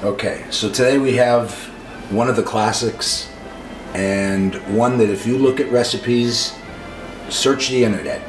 Okay, so today we have one of the classics, and one that if you look at recipes, search the internet.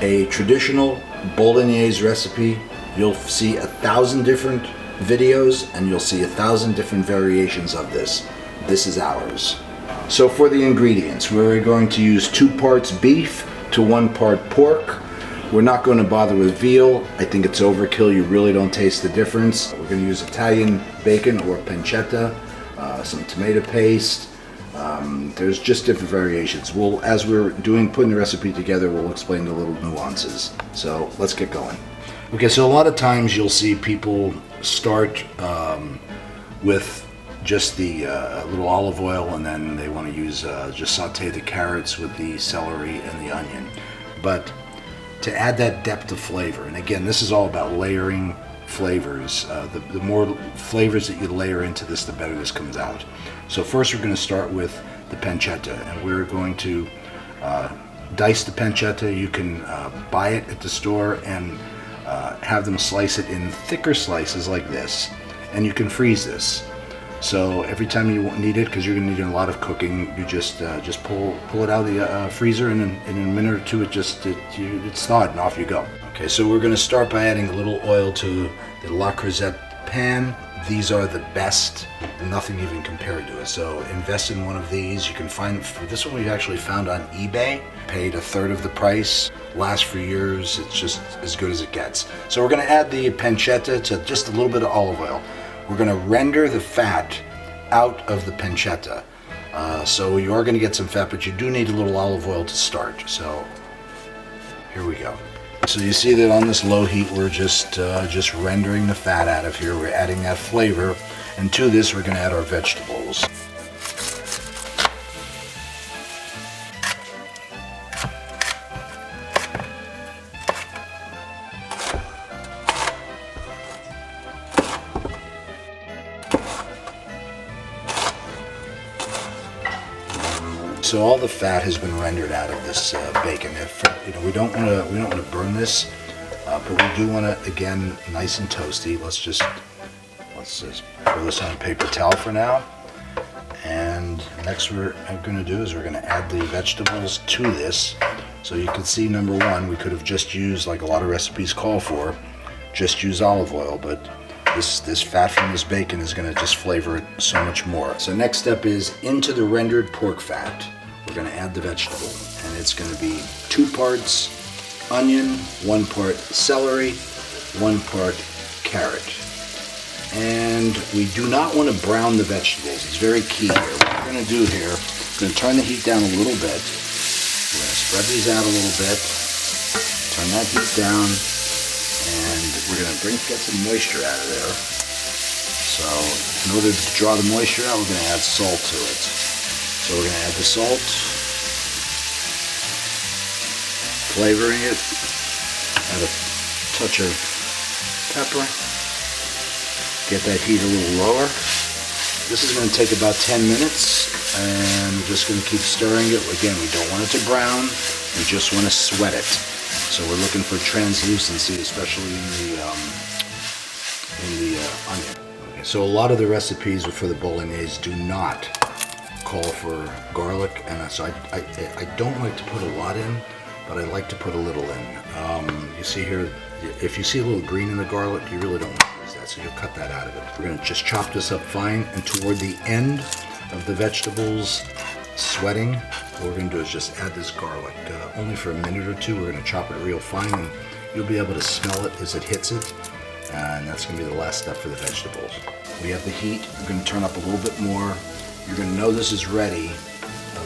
A traditional Bolognese recipe, you'll see 1,000 different videos and you'll see 1,000 different variations of this. This is ours. So for the ingredients, we're going to use 2 parts beef to 1 part pork. We're not going to bother with veal. I think it's overkill. You really don't taste the difference. We're going to use Italian bacon or pancetta, some tomato paste. There's just different variations. As we're putting the recipe together, we'll explain the little nuances. So let's get going. Okay, so a lot of times you'll see people start with just the little olive oil, and then they want to use just saute the carrots with the celery and the onion. But to add that depth of flavor, and again, this is all about layering flavors. The more flavors that you layer into this, the better this comes out. So first we're going to start with the pancetta, and we're going to dice the pancetta. You can buy it at the store and have them slice it in thicker slices like this, and you can freeze this. So every time you need it, because you're going to need a lot of cooking, you just pull it out of the freezer, and in a minute or two it's thawed and off you go. Okay, so we're going to start by adding a little oil to the La Creuset pan. These are the best, nothing even compared to it. So invest in one of these. You can find, for this one we actually found on eBay, paid 1/3 of the price, lasts for years, it's just as good as it gets. So we're going to add the pancetta to just a little bit of olive oil. We're going to render the fat out of the pancetta. So you are going to get some fat, but you do need a little olive oil to start. So here we go. So you see that on this low heat, we're just rendering the fat out of here. We're adding that flavor, and to this we're going to add our vegetables. So all the fat has been rendered out of this bacon. If we don't want to burn this, but we do want to, again, nice and toasty. Let's just throw this on a paper towel for now. And next we're going to do is we're going to add the vegetables to this. So you can see, number one, we could have just used, like a lot of recipes call for, just use olive oil, but this fat from this bacon is going to just flavor it so much more. So next step is into the rendered pork fat. We're going to add the vegetable, and it's going to be 2 parts onion, 1 part celery, 1 part carrot. And we do not want to brown the vegetables. It's very key here. What we're going to do here, we're going to turn the heat down a little bit. We're going to spread these out a little bit, turn that heat down, and we're going to get some moisture out of there. So in order to draw the moisture out, we're going to add salt to it. So we're going to add the salt, flavoring it, add a touch of pepper, get that heat a little lower. This is going to take about 10 minutes, and we're just going to keep stirring it. Again, we don't want it to brown, we just want to sweat it. So we're looking for translucency, especially in the onion. Okay, so a lot of the recipes for the Bolognese do not call for garlic, and so I don't like to put a lot in, but I like to put a little in. You see here, if you see a little green in the garlic, you really don't want to use that, so you'll cut that out of it. We're going to just chop this up fine, and toward the end of the vegetables sweating, what we're going to do is just add this garlic, only for a minute or two. We're going to chop it real fine, and you'll be able to smell it as it hits it, and that's going to be the last step for the vegetables. We have the heat. We're going to turn up a little bit more. You're going to know this is ready.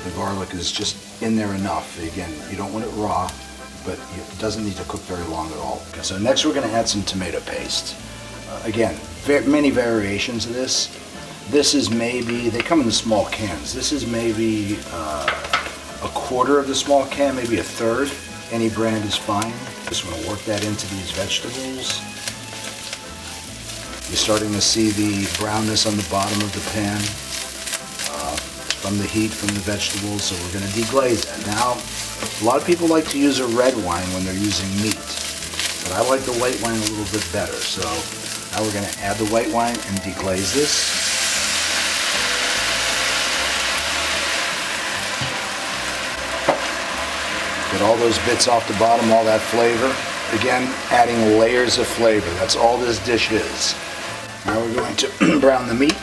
The garlic is just in there enough. Again, you don't want it raw, but it doesn't need to cook very long at all. Okay, so next we're going to add some tomato paste. Again, many variations of this. This is maybe, they come in the small cans. This is maybe a quarter of the small can, maybe a third. Any brand is fine. Just want to work that into these vegetables. You're starting to see the brownness on the bottom of the pan from the heat from the vegetables, so we're going to deglaze that. Now, a lot of people like to use a red wine when they're using meat, but I like the white wine a little bit better. So Now we're going to add the white wine and deglaze this. Get all those bits off the bottom, all that flavor. Again, adding layers of flavor. That's all this dish is. Now we're going to brown the meat.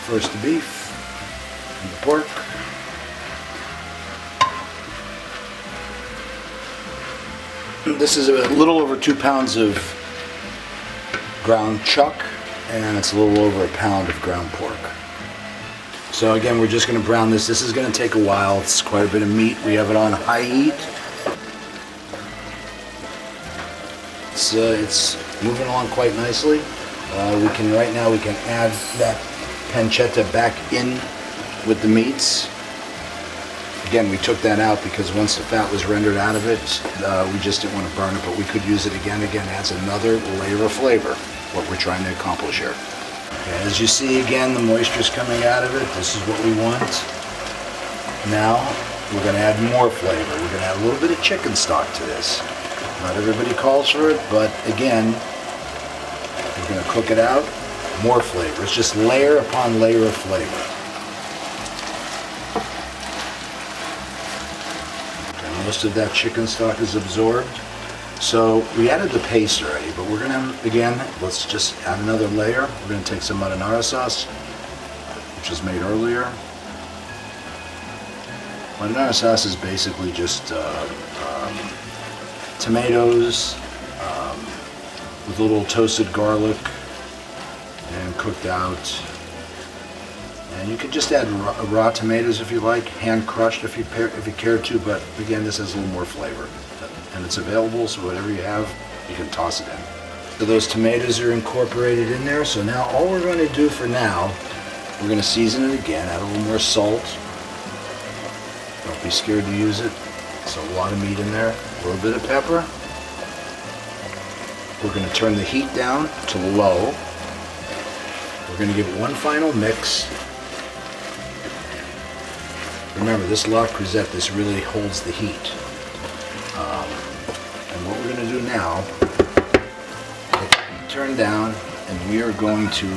First the beef and the pork. This is a little over 2 pounds of ground chuck, and it's a little over a pound of ground pork. So again, we're just going to brown this. This is going to take a while. It's quite a bit of meat. We have it on high heat. It's moving along quite nicely. Right now we can add that pancetta back in with the meats. Again, we took that out because once the fat was rendered out of it, we just didn't want to burn it, but we could use it again. Again, adds another layer of flavor, what we're trying to accomplish here. Okay, as you see, again, the moisture's coming out of it. This is what we want. Now, we're going to add more flavor. We're going to add a little bit of chicken stock to this. Not everybody calls for it, but again, we're going to cook it out. More flavor. It's just layer upon layer of flavor. Okay, most of that chicken stock is absorbed. So we added the paste already, but we're going to, again, let's just add another layer. We're going to take some marinara sauce, which was made earlier. Marinara sauce is basically just tomatoes with a little toasted garlic and cooked out. And you could just add raw tomatoes if you like, hand crushed if you care to, but again, this has a little more flavor. And it's available, so whatever you have, you can toss it in. So those tomatoes are incorporated in there, so now all we're going to do for now, we're going to season it again, add a little more salt. Don't be scared to use it. It's a lot of meat in there. A little bit of pepper. We're going to turn the heat down to low. We're going to give it one final mix. Remember, this La Creuset, this really holds the heat. And what we're going to do now, let the heat turn down, and we are going to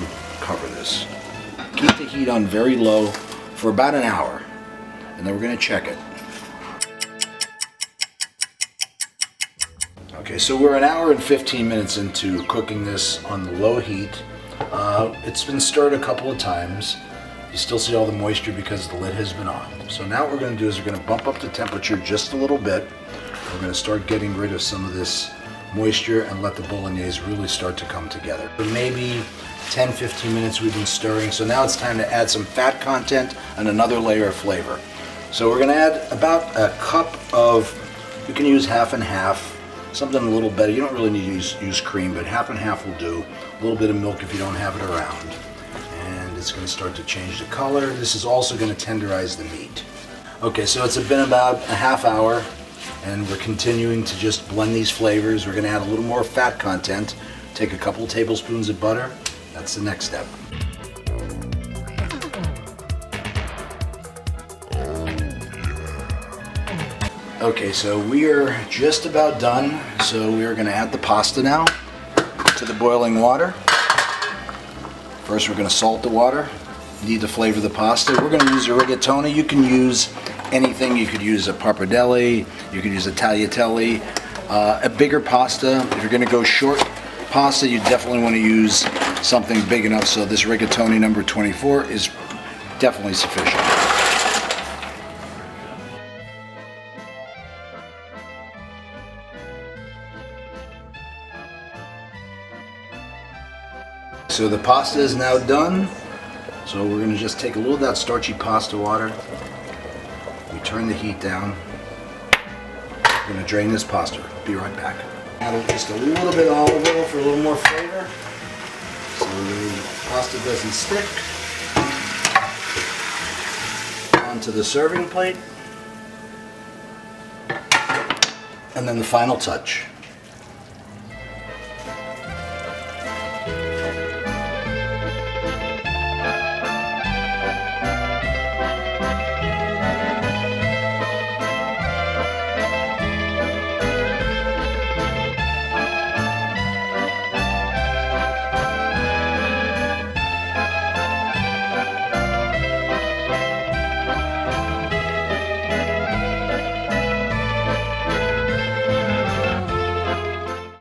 cover this. Keep the heat on very low for about an hour, and then we're going to check it. Okay, so we're an hour and 15 minutes into cooking this on the low heat. It's been stirred a couple of times. You still see all the moisture because the lid has been on. So now what we're going to do is we're going to bump up the temperature just a little bit. We're going to start getting rid of some of this moisture and let the bolognese really start to come together. For maybe 10-15 minutes we've been stirring, so now it's time to add some fat content and another layer of flavor. So we're going to add about a cup of, you can use half and half, something a little better. You don't really need to use cream, but half and half will do. A little bit of milk if you don't have it around. And it's going to start to change the color. This is also going to tenderize the meat. Okay, so it's been about a half hour, and we're continuing to just blend these flavors. We're going to add a little more fat content. Take a couple tablespoons of butter. That's the next step. Okay, so we are just about done. So we are going to add the pasta now to the boiling water. First, we're going to salt the water. You need to flavor the pasta. We're going to use a rigatoni. You can use anything. You could use a pappardelle. You could use a tagliatelle. A bigger pasta. If you're going to go short pasta, you definitely want to use something big enough. So this rigatoni number 24 is definitely sufficient. So the pasta is now done. So we're going to just take a little of that starchy pasta water. We turn the heat down. We're going to drain this pasta. Be right back. Add just a little bit of olive oil for a little more flavor, so the pasta doesn't stick. Onto the serving plate. And then the final touch.